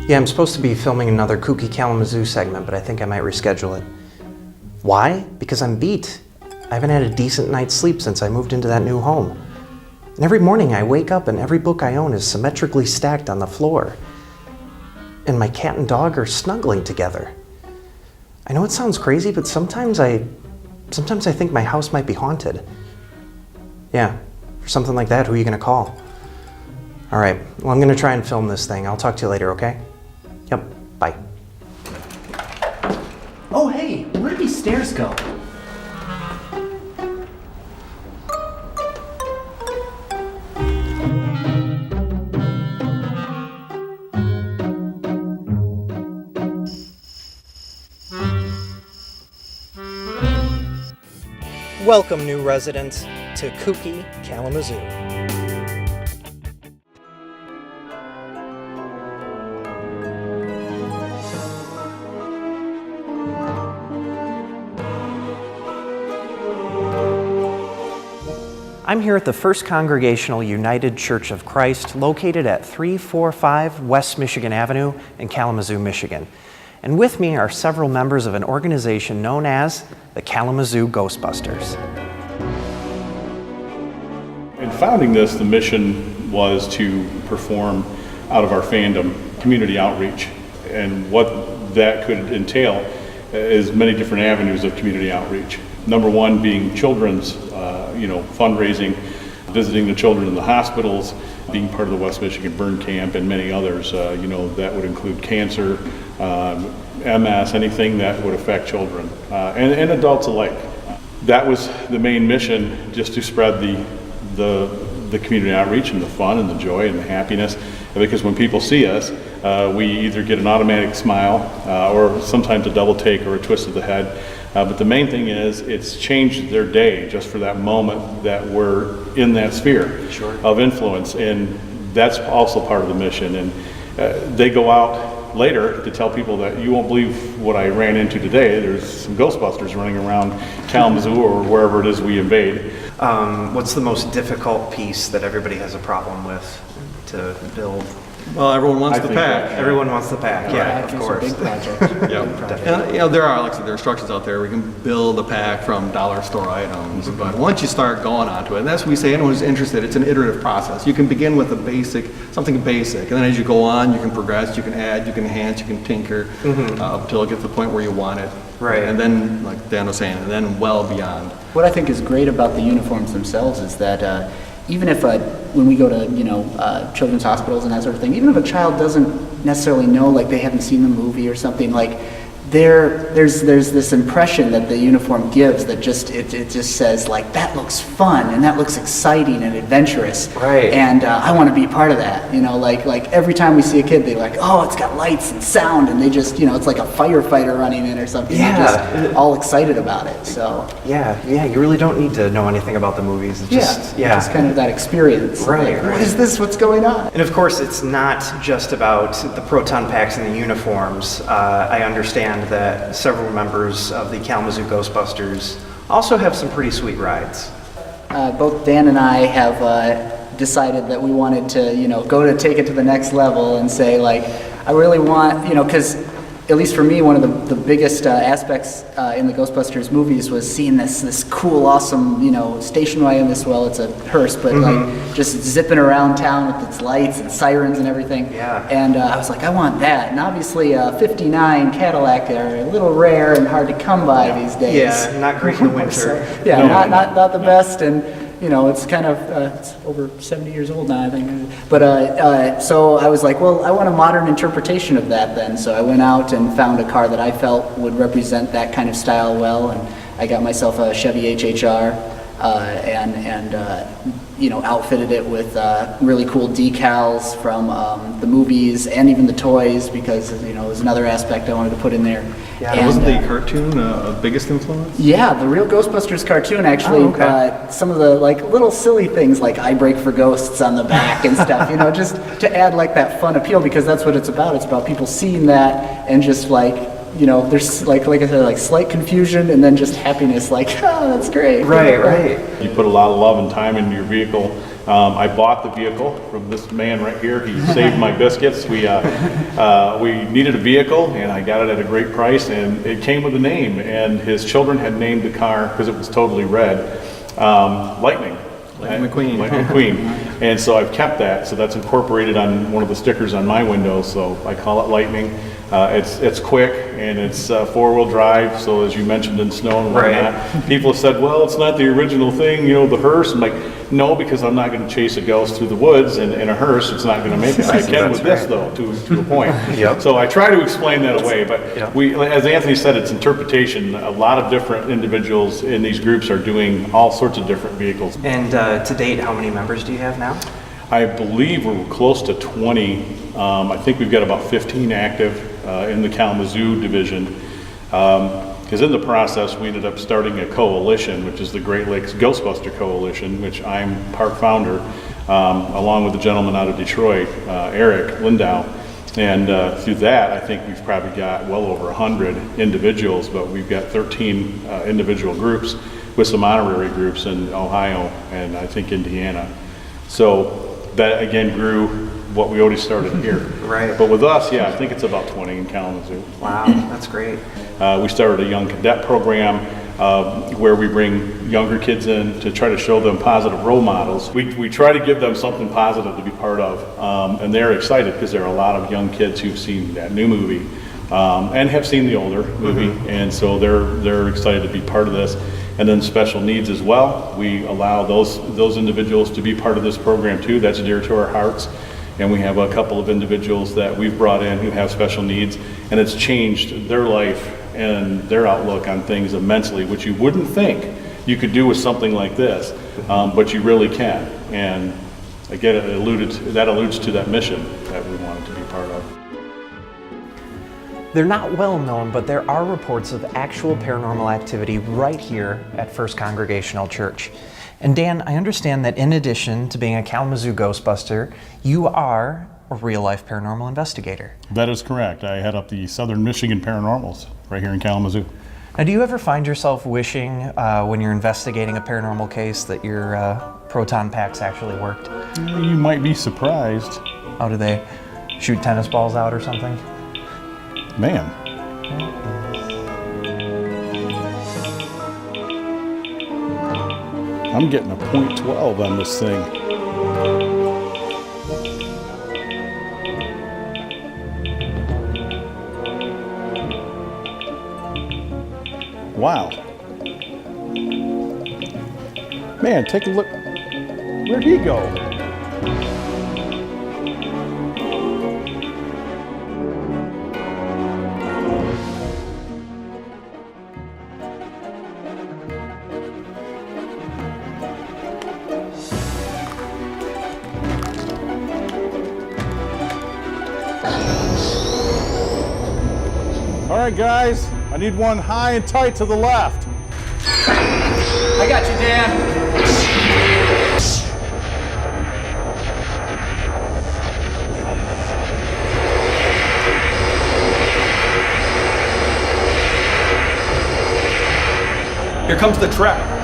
Yeah, I'm supposed to be filming another Kooky Kalamazoo segment, but I think I might reschedule it. Why? Because I'm beat. I haven't had a decent night's sleep since I moved into that new home. And every morning I wake up and every book I own is symmetrically stacked on the floor. And my cat and dog are snuggling together. I know it sounds crazy, but sometimes I think my house might be haunted. Yeah, for something like that, who are you gonna call? All right, well, I'm gonna try and film this thing. I'll talk to you later, okay? Yep, bye. Oh, hey, where did these stairs go? Welcome, new residents, to Kooky Kalamazoo. I'm here at the First Congregational United Church of Christ, located at 345 West Michigan Avenue in Kalamazoo, Michigan. And with me are several members of an organization known as the Kalamazoo Ghostbusters. In founding this, the mission was to perform out of our fandom community outreach. And what that could entail is many different avenues of community outreach. Number one being children's fundraising, visiting the children in the hospitals, being part of the West Michigan Burn Camp, and many others. That would include cancer, MS, anything that would affect children and adults alike. That was the main mission, just to spread the community outreach and the fun and the joy and the happiness. Because when people see us, we either get an automatic smile or sometimes a double take or a twist of the head. But the main thing is, it's changed their day just for that moment that we're in that sphere of influence. And that's also part of the mission. And they go out later to tell people that you won't believe what I ran into today. There's some Ghostbusters running around Kalamazoo or wherever it is we invade. What's the most difficult piece that everybody has a problem with to build? Well, everyone wants the pack. Everyone wants the pack, yeah, of course. It's a big project. And, there are, like I said, there are instructions out there. We can build a pack from dollar store items, but once you start going onto it, and that's what we say, anyone who's interested, it's an iterative process. You can begin with something basic, and then as you go on, you can progress, you can add, you can enhance, you can tinker, until it gets to the point where you want it. Right. And then, like Dan was saying, and then well beyond. What I think is great about the uniforms themselves is that even if when we go to children's hospitals and that sort of thing, even if a child doesn't necessarily know, like they haven't seen the movie or something, like there's this impression that the uniform gives that it just says like that looks fun and that looks exciting and adventurous, right? And I want to be part of that. Like every time we see a kid, they like, oh, it's got lights and sound, and they just it's like a firefighter running in or something. Yeah, they're just all excited about it. So yeah, you really don't need to know anything about the movies. It's just kind of that experience. Right, like, right. What is this? What's going on? And of course, it's not just about the proton packs and the uniforms. I understand that several members of the Kalamazoo Ghostbusters also have some pretty sweet rides. Both Dan and I have decided that we wanted to, take it to the next level and say, like, I really want, because at least for me, one of the biggest aspects in the Ghostbusters movies was seeing this cool, awesome, station wagon. It's a hearse, but like just zipping around town with its lights and sirens and everything. Yeah. And I was like, I want that. And obviously, 59 Cadillac are a little rare and hard to come by these days. Yeah, not great in the winter. So, not the best. And it's kind of, it's over 70 years old now, I think. But so I was like, well, I want a modern interpretation of that then. So I went out and found a car that I felt would represent that kind of style well. And I got myself a Chevy HHR and outfitted it with really cool decals from the movies and even the toys, because it was another aspect I wanted to put in there. Yeah, and wasn't the cartoon the biggest influence? Yeah, the real Ghostbusters cartoon actually. Some of the little silly things like "I break for ghosts" on the back and stuff. Just to add that fun appeal, because that's what it's about. It's about people seeing that and just there's like I said, slight confusion and then just happiness. That's great. Right. You put a lot of love and time into your vehicle I bought the vehicle from this man right here. He saved my biscuits. We needed a vehicle, and I got it at a great price, and it came with a name. And his children had named the car, because it was totally red, Lightning. Lightning McQueen. Lightning McQueen. And so I've kept that. So that's incorporated on one of the stickers on my window. So I call it Lightning. It's quick, and it's four-wheel drive. So as you mentioned in snow and whatnot, people have said, well, it's not the original thing, you know, the hearse. I'm like, no, because I'm not going to chase a ghost through the woods in a hearse. It's not going to make it. I can with this, though, to a point. Yep. So I try to explain that away. But Yep. as Anthony said, it's interpretation. A lot of different individuals in these groups are doing all sorts of different vehicles. And to date, how many members do you have now? I believe we're close to 20. I think we've got about 15 active in the Kalamazoo division. Because in the process, we ended up starting a coalition, which is the Great Lakes Ghostbuster Coalition, which I'm part founder, along with a gentleman out of Detroit, Eric Lindau. And through that, I think we've probably got well over 100 individuals, but we've got 13 individual groups with some honorary groups in Ohio and I think Indiana. So that again grew what we already started here. Right. But with us, yeah, I think it's about 20 in Kalamazoo. Wow, that's great. We started a young cadet program where we bring younger kids in to try to show them positive role models. We try to give them something positive to be part of, and they're excited because there are a lot of young kids who've seen that new movie and have seen the older movie, and so they're excited to be part of this. And then special needs as well. We allow those individuals to be part of this program too. That's dear to our hearts. And we have a couple of individuals that we've brought in who have special needs, and it's changed their life and their outlook on things immensely, which you wouldn't think you could do with something like this, but you really can. And again, that alludes to that mission that we wanted to be part of. They're not well known, but there are reports of actual paranormal activity right here at First Congregational Church. And Dan, I understand that in addition to being a Kalamazoo Ghostbuster, you are a real-life paranormal investigator. That is correct. I head up the Southern Michigan Paranormals right here in Kalamazoo. Now, do you ever find yourself wishing, when you're investigating a paranormal case, that your proton packs actually worked? You might be surprised. How do they shoot tennis balls out or something? Man. I'm getting a .12 on this thing. Wow. Man, take a look. Where'd he go? All right, guys, I need one high and tight to the left. I got you, Dan. Here comes the trap.